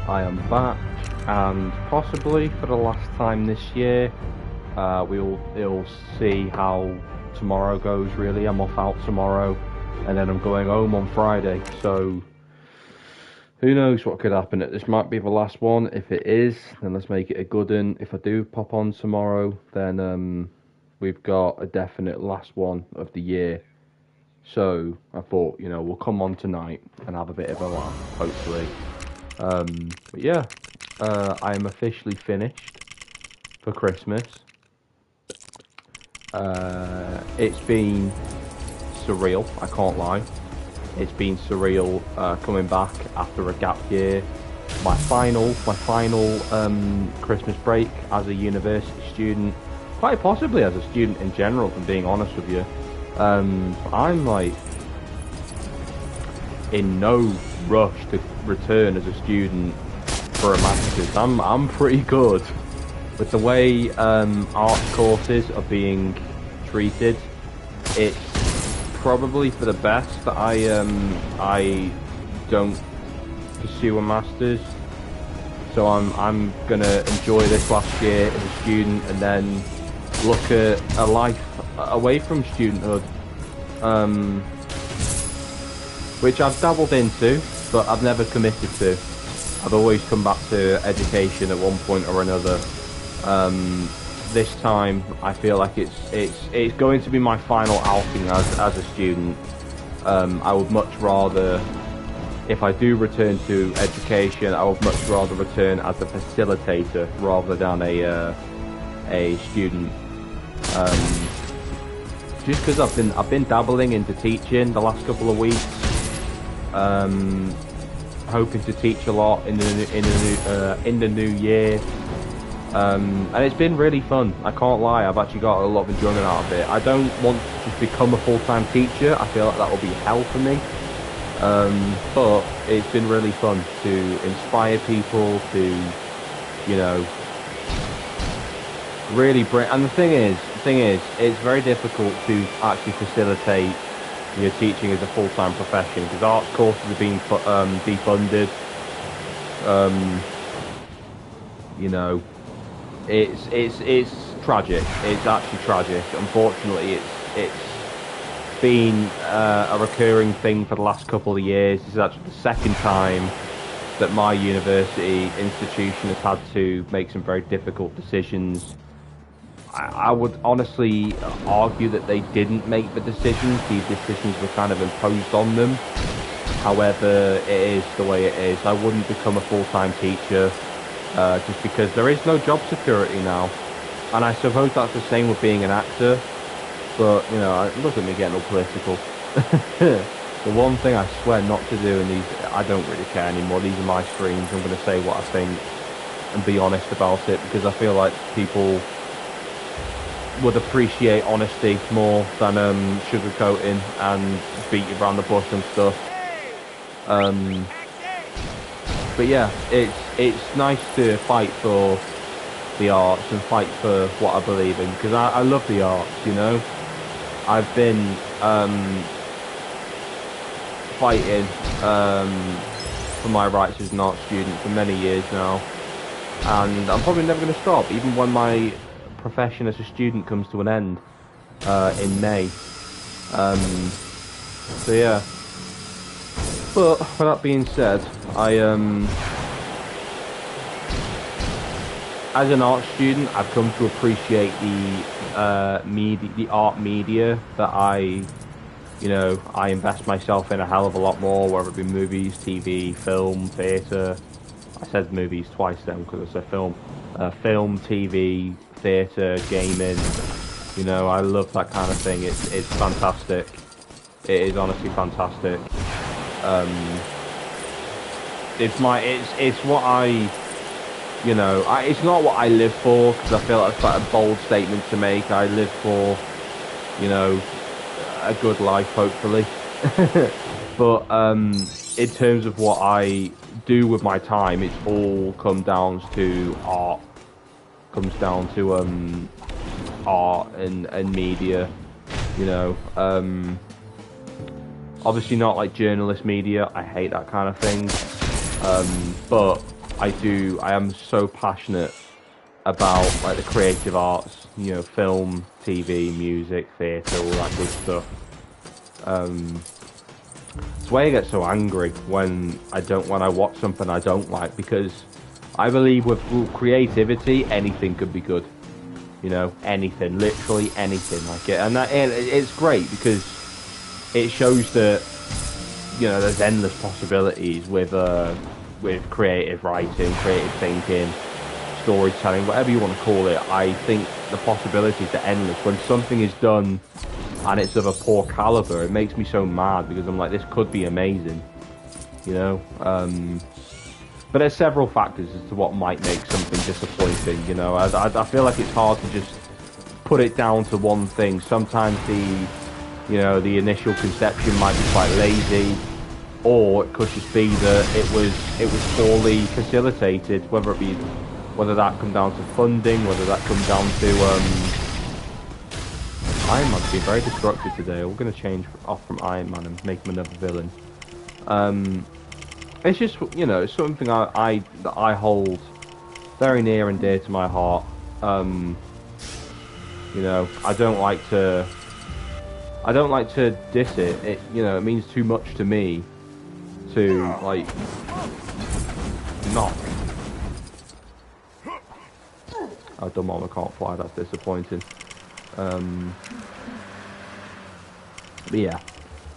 I am back, and possibly for the last time this year, we'll see how tomorrow goes. Really, I'm off out tomorrow, and then I'm going home on Friday. So who knows what could happen? This might be the last one. If it is, then let's make it a good one. If I do pop on tomorrow, then we've got a definite last one of the year. So I thought, we'll come on tonight and have a bit of a laugh, hopefully. But yeah, I am officially finished for Christmas. It's been surreal, I can't lie. It's been surreal coming back after a gap year. My final Christmas break as a university student, quite possibly as a student in general, if I'm being honest with you. I'm like in no rush to return as a student for a master's. I'm pretty good with the way arts courses are being treated. It's probably for the best that I don't pursue a master's. So I'm gonna enjoy this last year as a student and then look at a life away from studenthood, which I've dabbled into, but I've never committed to. I've always come back to education at one point or another. This time, I feel like it's going to be my final outing as a student. I would much rather, if I do return to education, I would much rather return as a facilitator rather than a student. Just because I've been dabbling into teaching the last couple of weeks, hoping to teach a lot in the new year, and it's been really fun. I can't lie, I've actually got a lot of enjoyment out of it. I don't want to just become a full-time teacher. I feel like that will be hell for me, but it's been really fun to inspire people to, really bring. And the thing is, it's very difficult to actually facilitate your teaching as a full-time profession because arts courses are being defunded. It's tragic. It's actually tragic. Unfortunately, it's been a recurring thing for the last couple of years. This is actually the second time that my university institution has had to make some very difficult decisions. I would honestly argue that they didn't make the decisions. These decisions were kind of imposed on them. However, it is the way it is. I wouldn't become a full-time teacher just because there is no job security now. And I suppose that's the same with being an actor. But, look at me getting all political. The one thing I swear not to do in these, I don't really care anymore. These are my streams. I'm going to say what I think and be honest about it because I feel like people would appreciate honesty more than sugarcoating and beat you around the bush and stuff. But yeah, it's nice to fight for the arts and fight for what I believe in because I love the arts. I've been fighting for my rights as an art student for many years now, and I'm probably never going to stop, even when my profession as a student comes to an end in May. So yeah. But with that being said, I as an art student, I've come to appreciate the art media that I invest myself in a hell of a lot more, whether it be movies, TV, film, theatre. I said movies twice then because I said film. Film, TV, theatre, gaming. I love that kind of thing. It's fantastic. It is honestly fantastic. It's what it's not what I live for because I feel like it's quite a bold statement to make. I live for, a good life, hopefully. But in terms of what I do with my time, it's all comes down to art. Comes down to art and media. Obviously not like journalist media. I hate that kind of thing. But I am so passionate about like the creative arts, you know, film, TV, music, theatre, all that good stuff. It's why I get so angry when I watch something I don't like, because I believe with creativity anything could be good. You know, anything, literally anything like it, and it's great because it shows that, you know, there's endless possibilities with creative writing, creative thinking, storytelling, whatever you want to call it. I think the possibilities are endless. When something is done and it's of a poor caliber, it makes me so mad because I'm like, this could be amazing, you know. But there's several factors as to what might make something disappointing, you know. I feel like it's hard to just put it down to one thing. Sometimes the initial conception might be quite lazy, or it could just be that it was poorly facilitated, whether that come down to funding, whether that come down to Iron Man's been very destructive today. We're going to change off from Iron Man and make him another villain. It's just, you know, it's something that I hold very near and dear to my heart. You know, I don't like to diss it. It, you know, it means too much to me to like not. Oh, dumb mama can't fly. That's disappointing. But yeah,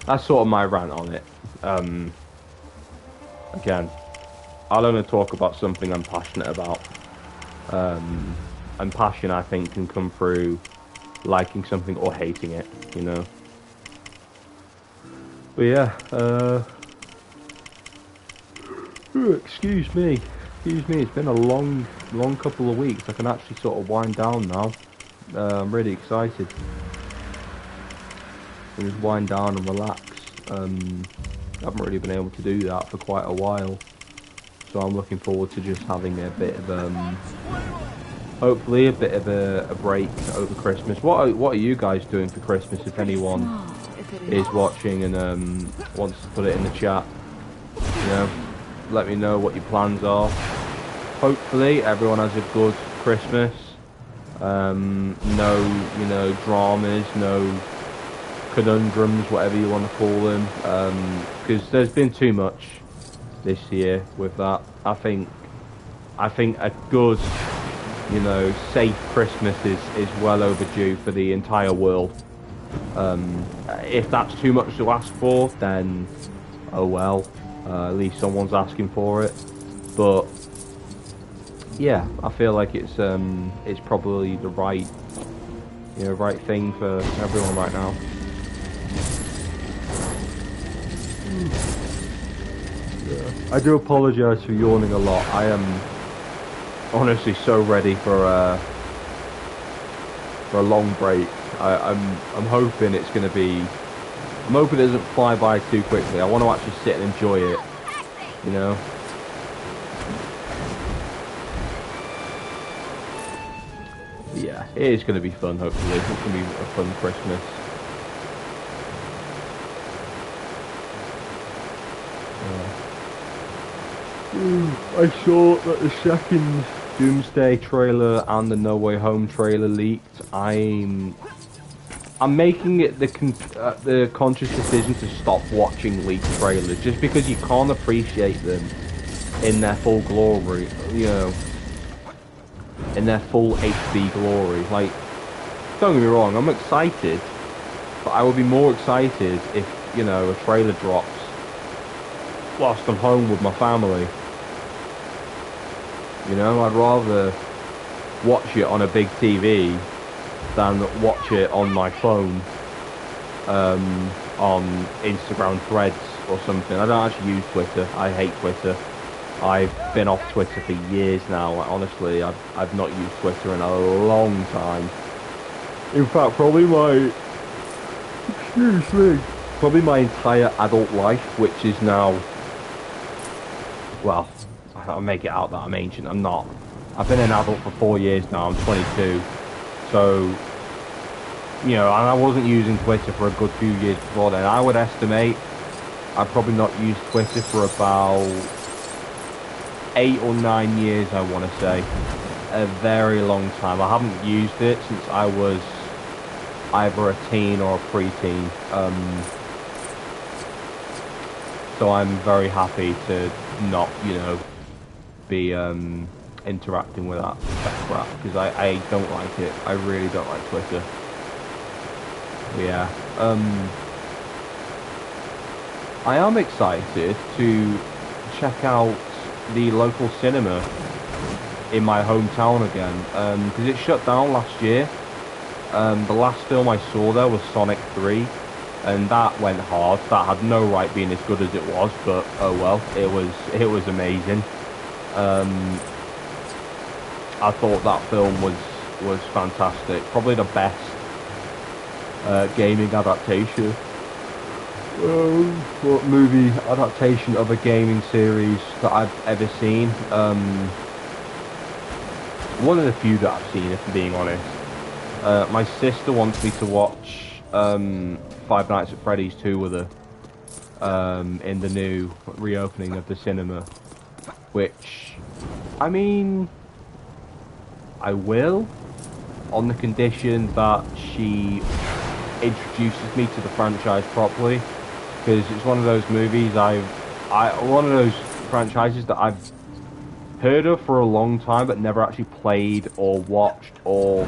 that's sort of my rant on it. Again, I'll only talk about something I'm passionate about. And passion, I think, can come through liking something or hating it, you know. But yeah, excuse me, it's been a long couple of weeks. I can actually sort of wind down now. I'm really excited. Just wind down and relax. I haven't really been able to do that for quite a while, so I'm looking forward to just having a bit of hopefully a bit of a break over Christmas. What are you guys doing for Christmas? If anyone is watching and wants to put it in the chat, you know, let me know what your plans are. Hopefully everyone has a good Christmas. No, you know, dramas, no conundrums, whatever you want to call them, because there's been too much this year with that. I think a good, you know, safe Christmas is well overdue for the entire world. If that's too much to ask for, then oh well, at least someone's asking for it. But yeah, I feel like it's probably the right, you know, right thing for everyone right now. I do apologise for yawning a lot. I am honestly so ready for a long break. I'm hoping it's going to be. I'm hoping it doesn't fly by too quickly. I want to actually sit and enjoy it. You know. Yeah, it is going to be fun. Hopefully, it's going to be a fun Christmas. I saw that the second Doomsday trailer and the No Way Home trailer leaked. I'm making it the conscious decision to stop watching leaked trailers, just because you can't appreciate them in their full glory, you know, in their full HD glory. Like, don't get me wrong, I'm excited, but I would be more excited if, you know, a trailer drops whilst I'm home with my family. You know, I'd rather watch it on a big TV than watch it on my phone, on Instagram Threads or something. I don't actually use Twitter. I hate Twitter. I've been off Twitter for years now. Like, honestly, I've not used Twitter in a long time. In fact, probably my entire adult life, which is now, well, I'll make it out that I'm ancient. I'm not. I've been an adult for 4 years now. I'm 22. So, you know, and I wasn't using Twitter for a good few years before then. I would estimate I've probably not used Twitter for about 8 or 9 years, I want to say. A very long time. I haven't used it since I was either a teen or a preteen. So I'm very happy to not, be interacting with that crap, because I don't like it. I really don't like Twitter. Yeah. I am excited to check out the local cinema in my hometown again, because it shut down last year. The last film I saw there was Sonic 3, and that went hard. That had no right being as good as it was, but oh well, it was amazing. I thought that film was fantastic. Probably the best gaming adaptation, movie adaptation of a gaming series that I've ever seen. One of the few that I've seen, if I'm being honest. My sister wants me to watch Five Nights at Freddy's 2 with her in the new reopening of the cinema, which, I mean, I will, on the condition that she introduces me to the franchise properly, because it's one of those movies one of those franchises that I've heard of for a long time but never actually played or watched, or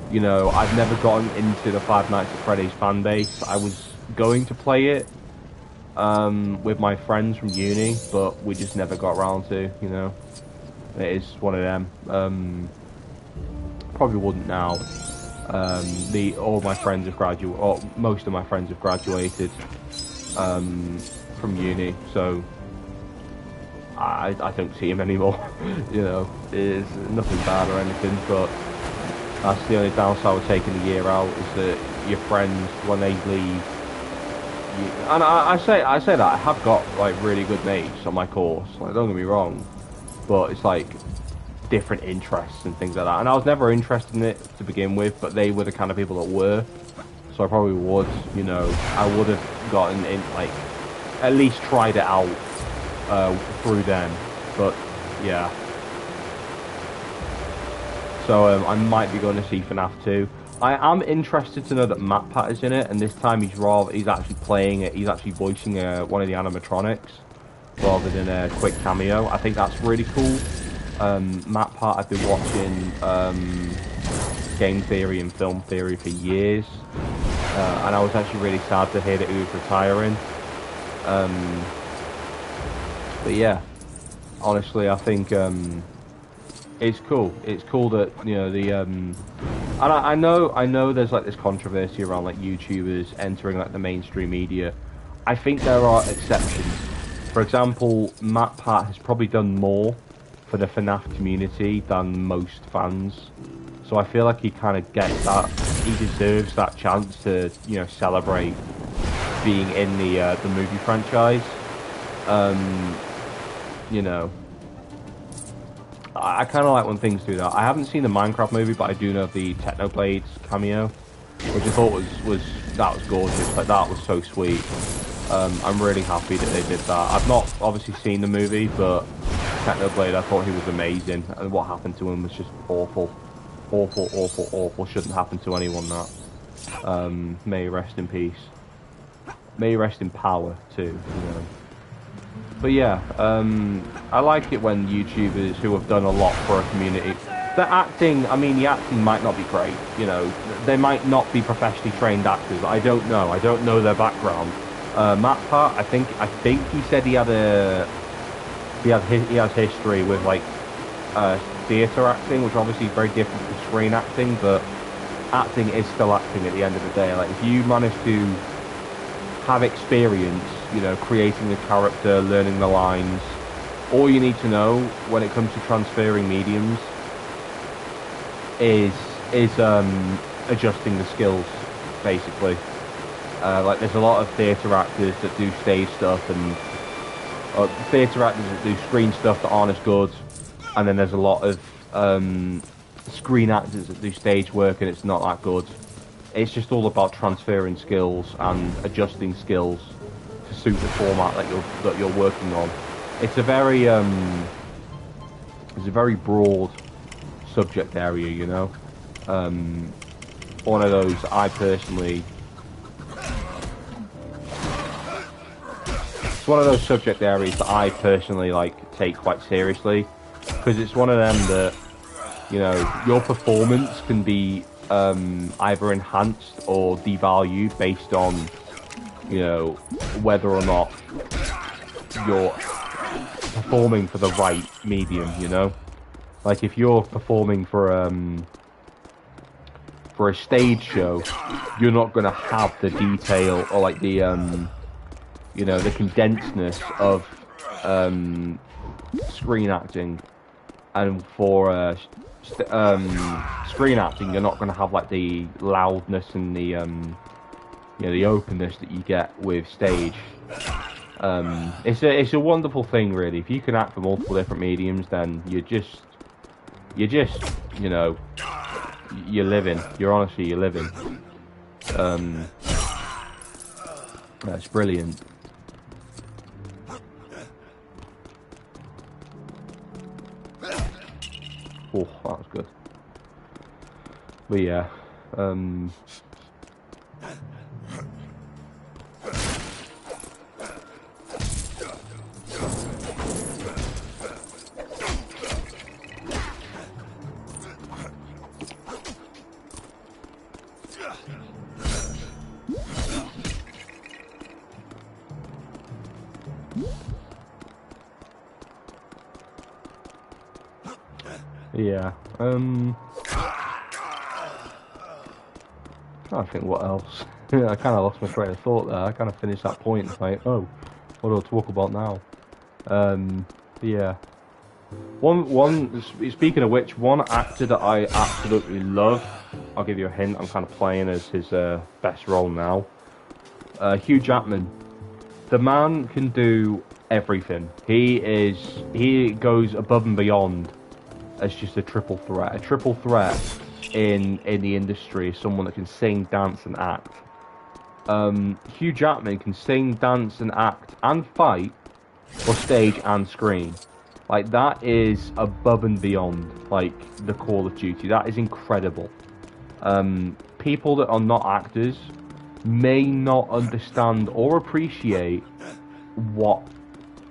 I've never gotten into the Five Nights at Freddy's fan base. I was going to play it with my friends from uni, but we just never got around to. It is one of them. Probably wouldn't now. All my friends have graduated, or most of my friends have graduated from uni, so I don't see him anymore. It's nothing bad or anything, but that's the only downside with taking the year out, is that your friends, when they leave, and I say that I have got like really good mates on my course. Like, don't get me wrong, but it's like different interests and things like that. And I was never interested in it to begin with, but they were the kind of people that were. So I probably would, I would have gotten in, like, at least tried it out through them. But yeah. So I might be going to see FNAF 2. I am interested to know that MatPat is in it, and this time he's actually playing it. He's actually voicing one of the animatronics rather than a quick cameo. I think that's really cool. MatPat, I've been watching Game Theory and Film Theory for years, and I was actually really sad to hear that he was retiring. But yeah, honestly, I think it's cool. It's cool that and I know there's like this controversy around like YouTubers entering like the mainstream media. I think there are exceptions. For example, MatPat has probably done more for the FNAF community than most fans, so I feel like he kind of gets that. He deserves that chance to celebrate being in the movie franchise. I kind of like when things do that. I haven't seen the Minecraft movie, but I do know the Technoblades cameo, which I thought was gorgeous. Like, that was so sweet. I'm really happy that they did that. I've not obviously seen the movie, but Technoblade, I thought he was amazing, and what happened to him was just awful. Awful, awful, awful. Shouldn't happen to anyone, that. May he rest in peace. May he rest in power, too, But yeah, I like it when YouTubers who have done a lot for a community, the acting might not be great, they might not be professionally trained actors. I don't know their background. MatPat, I think he said he has history with like theatre acting, which obviously is very different from screen acting, but acting is still acting at the end of the day. Like, if you manage to have experience, creating a character, learning the lines, all you need to know when it comes to transferring mediums is adjusting the skills, basically. Like, there's a lot of theatre actors that do stage stuff, and theatre actors that do screen stuff that aren't as good, and then there's a lot of screen actors that do stage work and it's not that good. It's just all about transferring skills and adjusting skills to suit the format that you're working on. It's a very It's a very broad subject area, you know. One of those I personally. It's one of those subject areas that I personally like take quite seriously, because it's one of them that, you know, your performance can be either enhanced or devalued based on, you know, whether or not you're performing for the right medium, you know? Like, if you're performing for a stage show, you're not going to have the detail or, like, the, you know, the condensedness of screen acting. And for screen acting, you're not going to have, like, the loudness and the, you know, the openness that you get with stage. It's a wonderful thing, really. If you can act for multiple different mediums, then you're just, you know, you're living. You're living. That's brilliant. Oh, that was good. But yeah, yeah, I think what else. I kind of lost my train of thought there. I kind of finished that point. It's like, oh, what do I talk about now? Yeah. Speaking of which, one actor that I absolutely love. I'll give you a hint. I'm kind of playing as his best role now. Hugh Jackman. The man can do everything. He goes above and beyond as just a triple threat. A triple threat in the industry is someone that can sing, dance, and act. Hugh Jackman can sing, dance, and act, and fight for stage and screen. Like, that is above and beyond, like, the Call of Duty. That is incredible. People that are not actors may not understand or appreciate what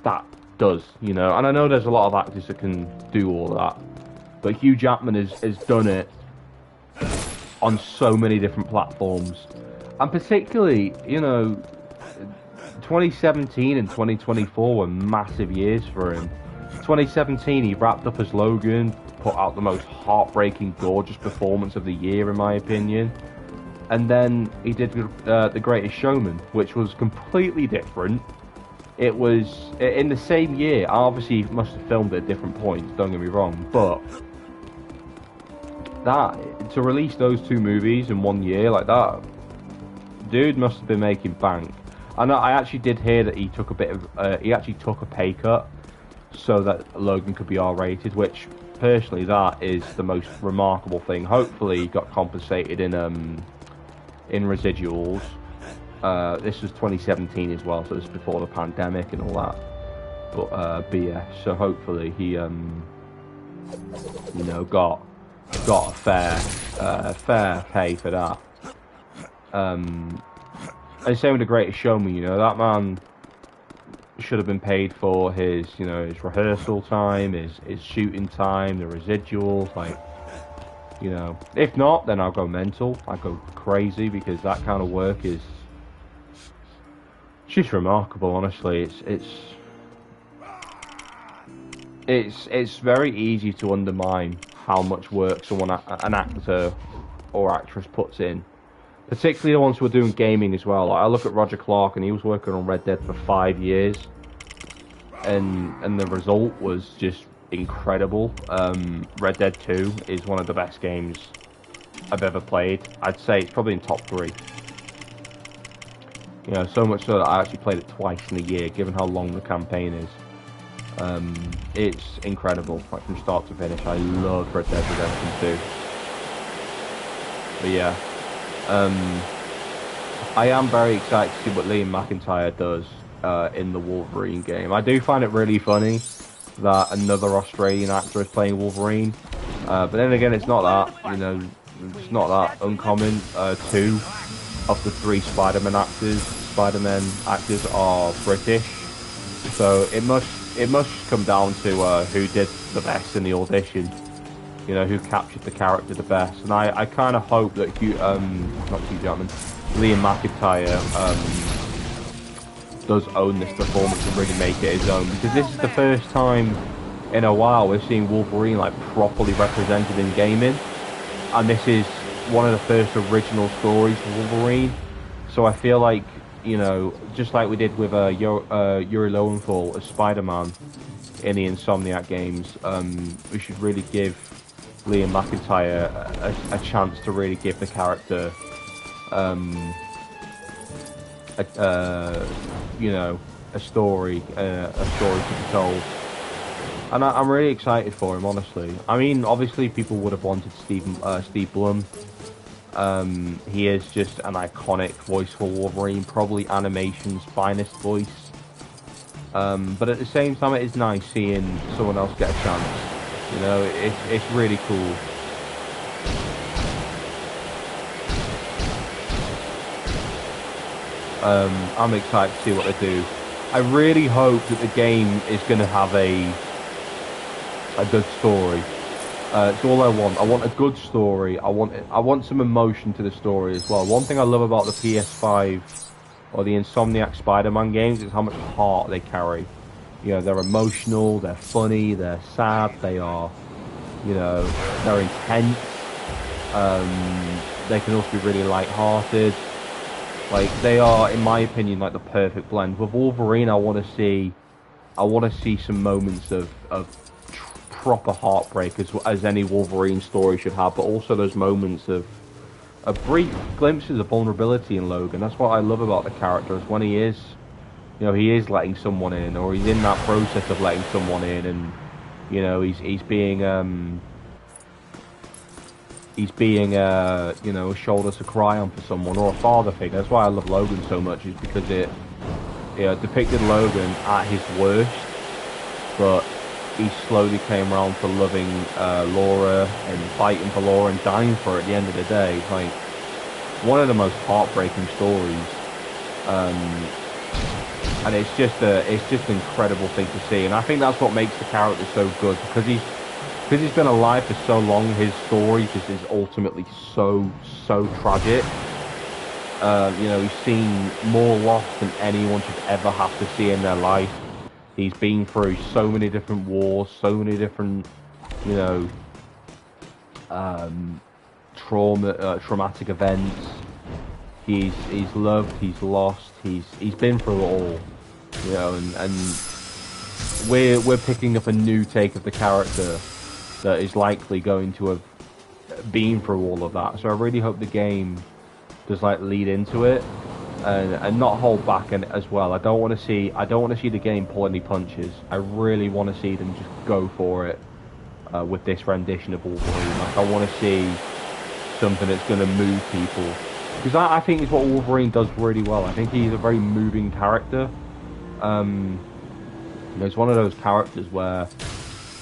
that does, you know. And I know there's a lot of actors that can do all that, but Hugh Jackman has done it on so many different platforms. And particularly, you know, 2017 and 2024 were massive years for him. 2017, he wrapped up as Logan, put out the most heartbreaking, gorgeous performance of the year, in my opinion. And then he did The Greatest Showman, which was completely different. It was in the same year. Obviously, he must have filmed it at different points, don't get me wrong, but that, to release those two movies in 1 year like that, dude must have been making bank. And I actually did hear that he took he actually took a pay cut so that Logan could be R-rated, which personally, that is the most remarkable thing. Hopefully he got compensated in residuals. This was 2017 as well, so this is before the pandemic and all that. But BS. So hopefully he you know, got a fair pay for that. And same with The Greatest Showman, you know, that man should have been paid for his, you know, his rehearsal time, his shooting time, the residuals, like, you know. If not, then I'll go mental, I'll go crazy, because that kind of work is just remarkable, honestly. It's very easy to undermine how much work an actor or actress puts in. Particularly the ones who are doing gaming as well. Like, I look at Roger Clark, and he was working on Red Dead for 5 years, and the result was just incredible. Red Dead 2 is one of the best games I've ever played. I'd say it's probably in top 3. You know, so much so that I actually played it twice in a year, given how long the campaign is. It's incredible, like, from start to finish. I love Red Dead Redemption 2. But yeah. I am very excited to see what Liam McIntyre does in the Wolverine game. I do find it really funny that another Australian actor is playing Wolverine. But then again, it's not that, you know, it's not that uncommon. Two of the three Spider-Man actors are British, so it must come down to who did the best in the audition. You know, who captured the character the best. And I kind of hope that not Hugh Jackman, Liam McIntyre does own this performance and really make it his own, because this is the first time in a while we're seeing Wolverine like properly represented in gaming, and this is one of the first original stories for Wolverine. So I feel like, you know, just like we did with Yuri Lowenthal as Spider-Man in the Insomniac games, we should really give Liam McIntyre a chance to really give the character, you know, a story to be told. And I'm really excited for him, honestly. I mean, obviously people would have wanted Steve Blum. He is just an iconic voice for Wolverine, probably animation's finest voice. But at the same time, it is nice seeing someone else get a chance. You know, it's really cool. I'm excited to see what they do. I really hope that the game is going to have a good story. It's all I want. I want a good story. I want some emotion to the story as well. One thing I love about the PS5 or the Insomniac Spider-Man games is how much heart they carry. You know, they're emotional, they're funny, they're sad, they are, you know, they're intense. They can also be really light-hearted. Like, they are, in my opinion, like the perfect blend. With Wolverine, I want to see some moments of proper heartbreak, as any Wolverine story should have, but also those moments of brief glimpses of vulnerability in Logan. That's what I love about the character, is when he is, you know, he is letting someone in, or he's in that process of letting someone in, and, you know, he's being you know, a shoulder to cry on for someone, or a father figure. That's why I love Logan so much, is because it, you know, depicted Logan at his worst, but he slowly came around to loving Laura and fighting for Laura and dying for her at the end of the day. Like, one of the most heartbreaking stories. And it's just an incredible thing to see. And I think that's what makes the character so good, because he's been alive for so long. His story just is ultimately so tragic. You know, he's seen more loss than anyone should ever have to see in their life. He's been through so many different wars, so many different, you know, traumatic events. He's loved, he's lost, he's been through it all, you know, and we're picking up a new take of the character that is likely going to have been through all of that. So I really hope the game does like lead into it. And not hold back as well. I don't want to see the game pull any punches. I really want to see them just go for it with this rendition of Wolverine. Like, I want to see something that's going to move people, because I think it's what Wolverine does really well. I think he's a very moving character. You know, it's one of those characters where,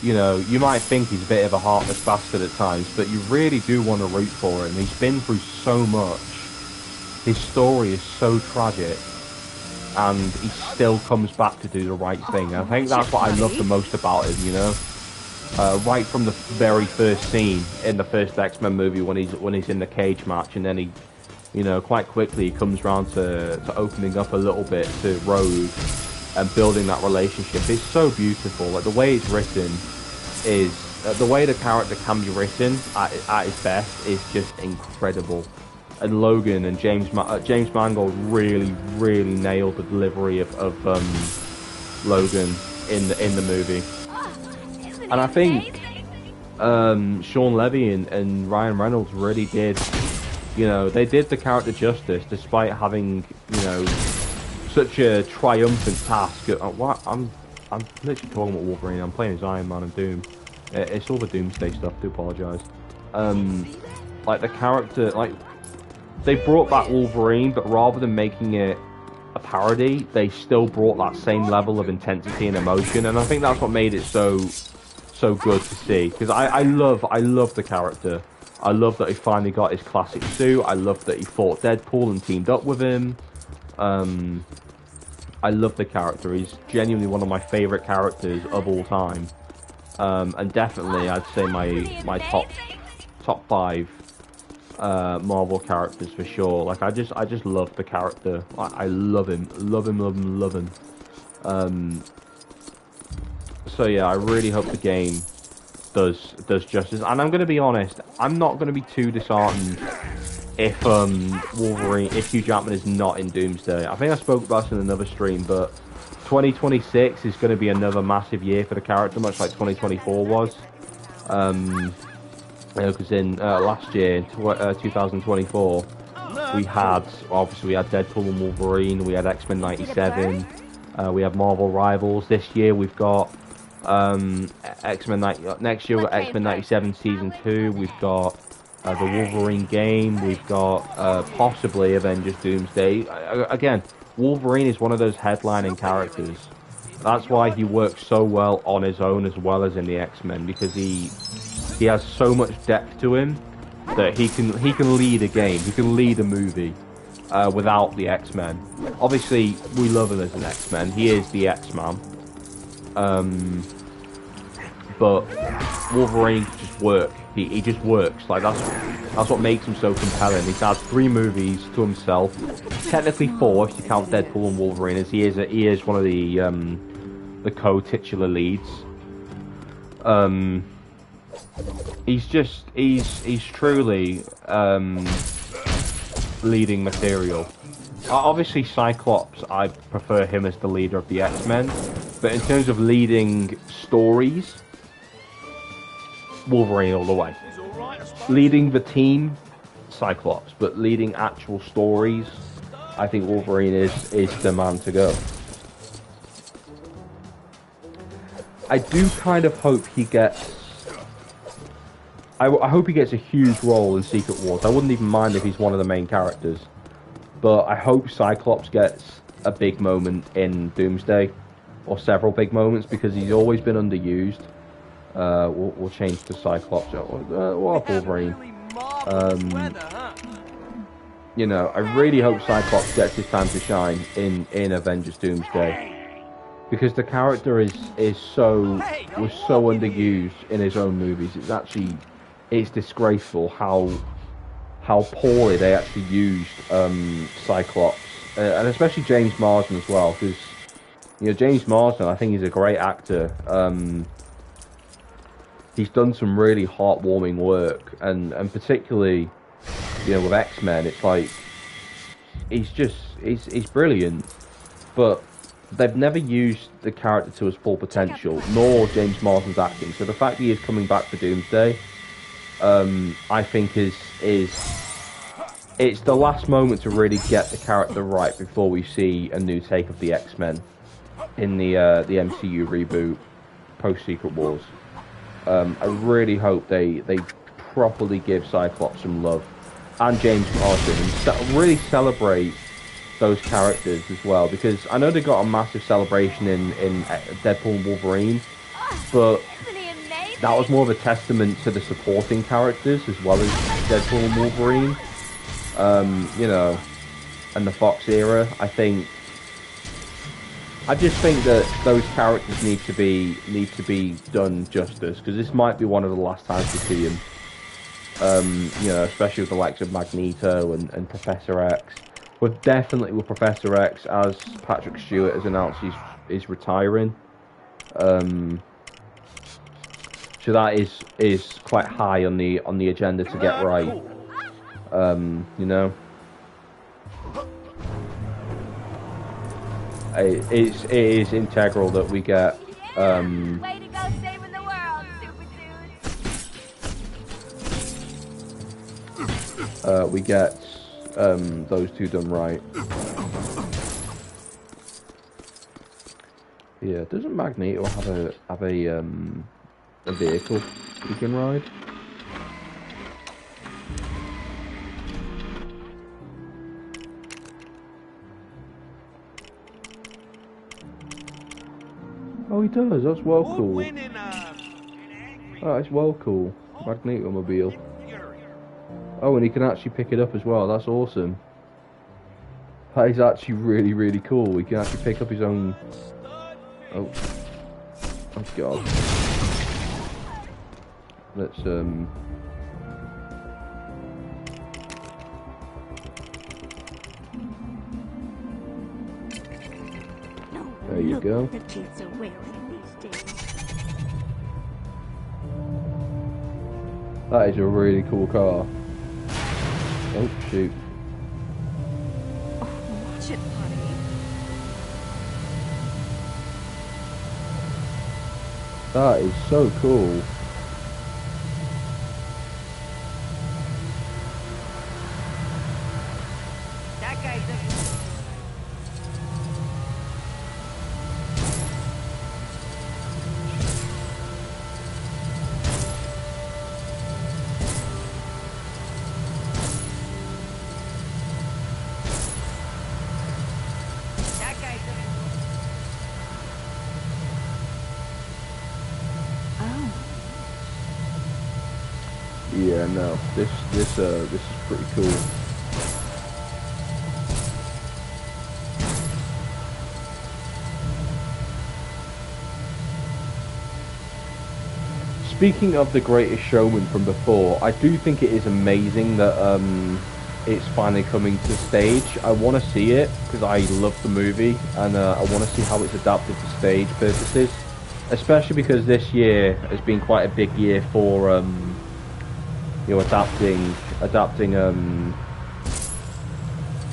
you know, you might think he's a bit of a heartless bastard at times, but you really do want to root for him. He's been through so much. His story is so tragic, and he still comes back to do the right thing. And I think that's what I love the most about him, you know? Right from the very first scene in the first X-Men movie, when he's in the cage match, and then he, you know, quite quickly he comes around to opening up a little bit to Rogue and building that relationship. It's so beautiful. Like, the way it's written is, the way the character can be written at his best is just incredible. And Logan and James Mangold really nailed the delivery of Logan in the movie. And I think Sean Levy and Ryan Reynolds really did, you know, they did the character justice, despite having, you know, such a triumphant task. I'm literally talking about Wolverine. I'm playing as Iron Man and Doom. It's all the Doomsday stuff. Do apologise. Like, the character, like, they brought back Wolverine, but rather than making it a parody, they still brought that same level of intensity and emotion, and I think that's what made it so good to see. Because I love the character. I love that he finally got his classic suit. I love that he fought Deadpool and teamed up with him. I love the character. He's genuinely one of my favorite characters of all time. And definitely, I'd say my top 5 Marvel characters for sure. Like I just love the character. I love him. So yeah, I really hope the game does justice. And I'm gonna be honest, I'm not gonna be too disheartened if Hugh Jackman is not in Doomsday. I think I spoke about this in another stream, but 2026 is going to be another massive year for the character, much like 2024 was. Because in last year, 2024, we had Deadpool and Wolverine, we had X-Men 97, we had Marvel Rivals. This year we've got X-Men. Next year we've got X-Men 97 Season 2. We've got the Wolverine game. We've got possibly Avengers Doomsday. Again, Wolverine is one of those headlining characters. That's why he works so well on his own as well as in the X-Men, because he has so much depth to him that he can lead a game, he can lead a movie without the X-Men. Obviously, we love him as an X-Men. He is the X-Man. But Wolverine can just work. He just works. Like that's what makes him so compelling. He's had 3 movies to himself. Technically 4 if you count Deadpool and Wolverine, as he is one of the co-titular leads. He's truly leading material. Obviously, Cyclops, I prefer him as the leader of the X-Men, but in terms of leading stories, Wolverine all the way. Leading the team, Cyclops, but leading actual stories, I think Wolverine is the man to go. I do kind of hope he gets... I hope he gets a huge role in Secret Wars. I wouldn't even mind if he's one of the main characters. But I hope Cyclops gets a big moment in Doomsday, or several big moments, because he's always been underused. We'll change to Cyclops. What up, Wolverine? You know, I really hope Cyclops gets his time to shine in Avengers Doomsday, because the character was so underused in his own movies. It's disgraceful how poorly they actually used Cyclops, and especially James Marsden as well, because James Marsden, I think he's a great actor. He's done some really heartwarming work, and particularly, with X-Men, it's like he's brilliant, but they've never used the character to his full potential, nor James Marsden's acting. So the fact he is coming back for Doomsday, I think it's the last moment to really get the character right before we see a new take of the X-Men in the MCU reboot post Secret Wars. I really hope they properly give Cyclops some love, and James Marsden, and really celebrate those characters as well, because I know they got a massive celebration in Deadpool and Wolverine, but that was more of a testament to the supporting characters as well as Deadpool and Wolverine, and the Fox era. I just think that those characters need to be done justice, because this might be one of the last times we see them. Especially with the likes of Magneto and Professor X. But definitely with Professor X, as Patrick Stewart has announced he's retiring. So that is quite high on the agenda to get right. It is integral that we get Way to go saving the world, super dude. we get those two done right. Yeah, doesn't Magneto have a vehicle he can ride? he does. That's well Who'd cool. win in That is well cool. Magnetomobile. Oh, and he can actually pick it up as well. That's awesome. That is actually really, really cool. He can actually pick up his own... Oh. Oh, God. Let's, There you go. The kids are wearing these days. That is a really cool car. Oh, shoot. Oh, watch it, honey. That is so cool. That guy's Oh, Yeah, no. This is pretty cool. Speaking of The Greatest Showman from before, I do think it is amazing that it's finally coming to stage. I want to see it because I love the movie, and I want to see how it's adapted for stage purposes. Especially because this year has been quite a big year for you know, adapting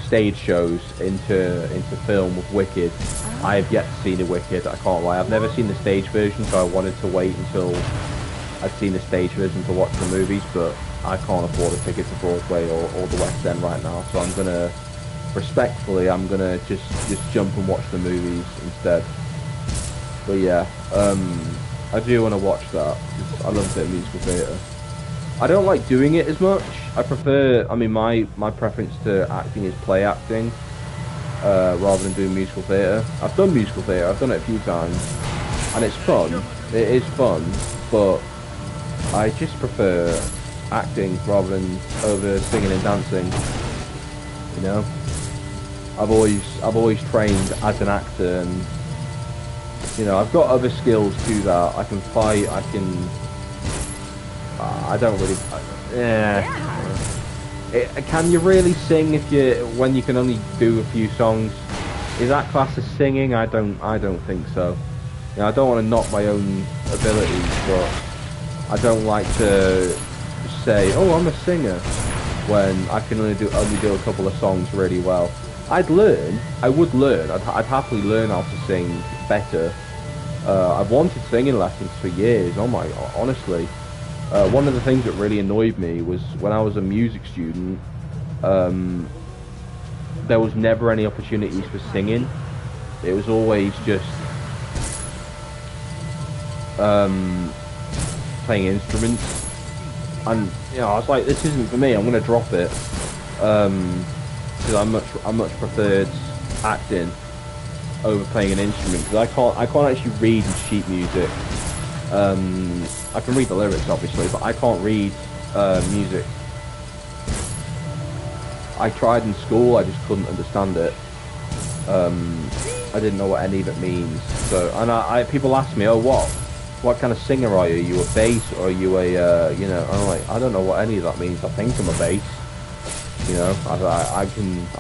stage shows into film with Wicked. I have yet to see the Wicked. I can't lie. I've never seen the stage version, so I wanted to wait until I'd seen the stage version to watch the movies, but I can't afford a ticket to Broadway or the West End right now, so I'm gonna, respectfully, I'm gonna just jump and watch the movies instead. But yeah, I do want to watch that, because I love a bit of musical theatre. I don't like doing it as much. I prefer, I mean, my preference to acting is play acting, rather than doing musical theatre. I've done musical theatre, I've done it a few times, and it's fun. It is fun, but I just prefer acting rather than over singing and dancing. You know, I've always trained as an actor, and you know, I've got other skills to that. I can fight. I can. I don't really. Can you really sing when you can only do a few songs? Is that class as singing? I don't think so. You know, I don't want to knock my own abilities, but I don't like to say, "Oh, I'm a singer," when I can only do a couple of songs really well. I would learn. I'd happily learn how to sing better. I've wanted singing lessons for years. Oh my, honestly. One of the things that really annoyed me was when I was a music student, there was never any opportunities for singing. It was always just playing instruments. And you know, I was like, this isn't for me. I'm gonna drop it because I much preferred acting over playing an instrument, because I can't actually read sheet music. I can read the lyrics obviously, but I can't read music. I tried in school, I just couldn't understand it. I didn't know what any of it means. So, and people ask me, oh, what kind of singer are you? Are you a bass, or are you a, you know? I'm like, I don't know what any of that means. I think I'm a bass. You know,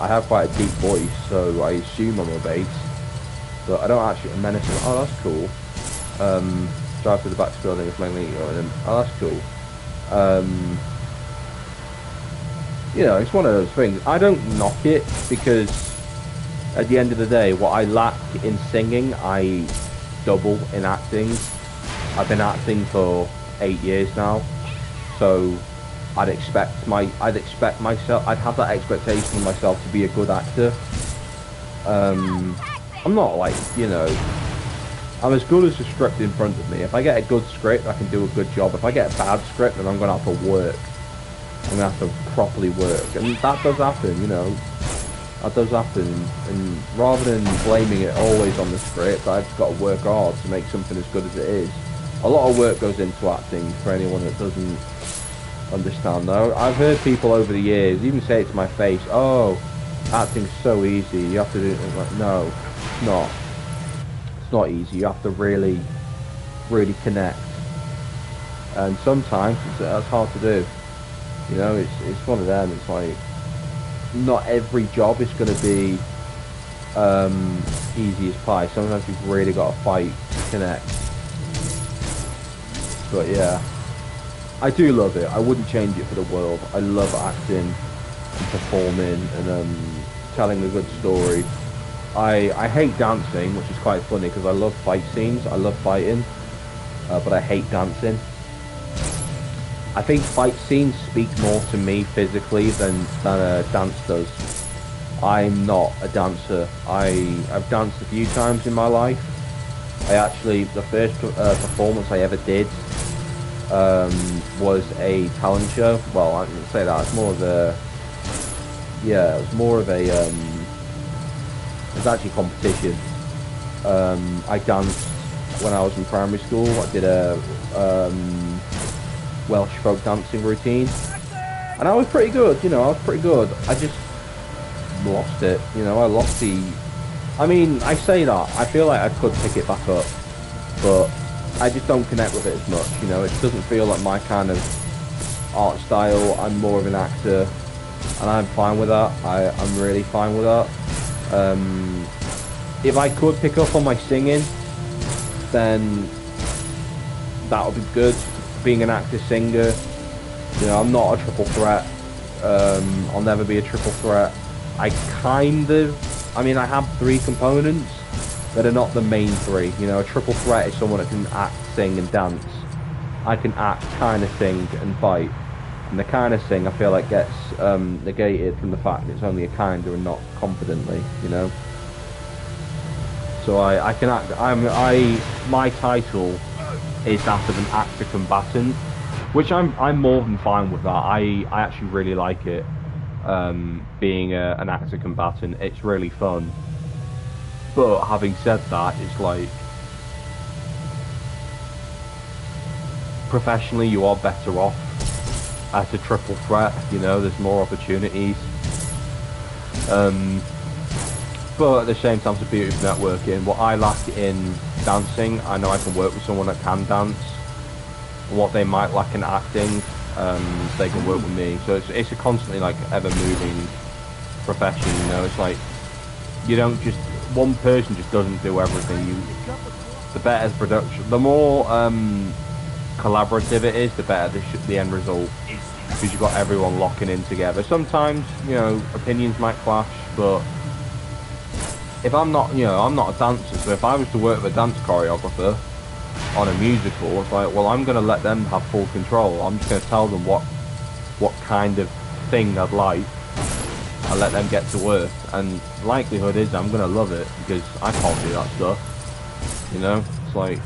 I have quite a deep voice, so I assume I'm a bass. But I don't actually. And then it's like, oh, that's cool. Drive to the back building with Magneto, and then, oh, that's cool. You know, it's one of those things. I don't knock it, because at the end of the day, what I lack in singing, I double in acting. I've been acting for 8 years now, so I'd have that expectation of myself to be a good actor. I'm not like, you know, I'm as good as the script in front of me. If I get a good script, I can do a good job. If I get a bad script, then I'm going to have to work. I'm going to have to properly work. And that does happen, you know. That does happen, and rather than blaming it always on the script, I've got to work hard to make something as good as it is. A lot of work goes into acting for anyone that doesn't understand though. I've heard people over the years even say it to my face, oh, acting's so easy, you have to do it. I'm like, no, it's not. It's not easy, you have to really connect. And sometimes that's hard to do. You know, it's one of them, it's like, not every job is going to be easy as pie. Sometimes you've really got to fight to connect. But yeah, I do love it. I wouldn't change it for the world. I love acting and performing and telling a good story. I hate dancing, which is quite funny because I love fight scenes. I love fighting, but I hate dancing. I think fight scenes speak more to me physically than a dance does. I'm not a dancer. I've danced a few times in my life. I actually, the first performance I ever did was a talent show. Well, I didn't say that. It's more of a, yeah, it was more of a, it was actually competition. I danced when I was in primary school. I did a Welsh folk dancing routine, and I was pretty good, you know, I was pretty good. I just lost it, you know, I lost the, I mean, I say that, I feel like I could pick it back up, but I just don't connect with it as much, you know, it doesn't feel like my kind of art style. I'm more of an actor, and I'm fine with that. I'm really fine with that. If I could pick up on my singing, then that would be good. Being an actor singer, you know, I'm not a triple threat. I'll never be a triple threat. I mean, I have three components that are not the main three. You know, a triple threat is someone that can act, sing, and dance. I can act, kind of sing, and fight. And the kind of sing, I feel like, gets negated from the fact that it's only a kind and not confidently, you know. So I can act. My title is that of an actor combatant, which I'm more than fine with that. I actually really like it, being an actor combatant. It's really fun. But having said that, it's like, professionally you are better off as a triple threat, you know, there's more opportunities. But at the same time, it's the beauty of networking. What I lack in dancing, I know I can work with someone that can dance. What they might lack in acting, they can work with me. So it's a constantly like ever moving profession, you know. It's like you don't just, one person just doesn't do everything. The better the production, the more collaborative it is, the better the end result, because you've got everyone locking in together. Sometimes, you know, opinions might clash, but if I'm not, you know, I'm not a dancer, so if I was to work with a dance choreographer on a musical, it's like, well, I'm going to let them have full control. I'm just going to tell them what kind of thing I'd like, and let them get to work. And the likelihood is I'm going to love it, because I can't do that stuff. You know, it's like,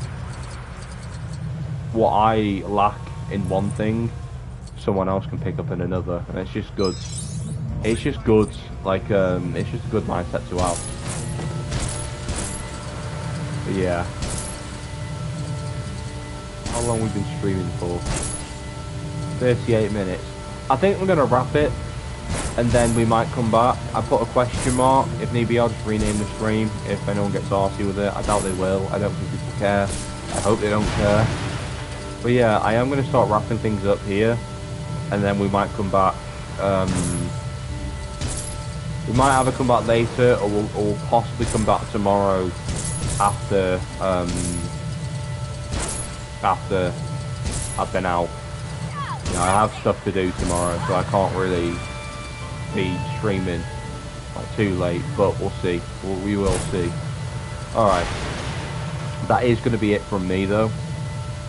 what I lack in one thing, someone else can pick up in another, and it's just good. It's just good, like, it's just a good mindset to have. But yeah. How long we've been streaming for? 38 minutes. I think we're gonna wrap it, and then we might come back. I put a question mark. If need be, I'll just rename the stream if anyone gets arsy with it. I doubt they will. I don't think people care. I hope they don't care. But yeah, I am gonna start wrapping things up here, and then we might come back. We might either come back later, or we'll possibly come back tomorrow after I've been out. You know, I have stuff to do tomorrow, so I can't really be streaming like too late, but we'll see. We will see. Alright. That is going to be it from me though.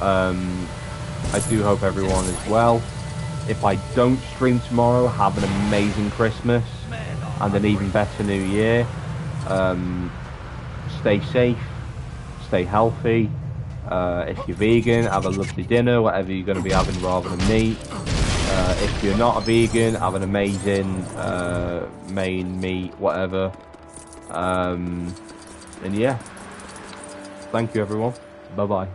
I do hope everyone is well. If I don't stream tomorrow, have an amazing Christmas and an even better New Year. Stay safe, stay healthy. If you're vegan, have a lovely dinner, whatever you're going to be having rather than meat. If you're not a vegan, have an amazing main meat, whatever. And yeah, thank you everyone. Bye bye.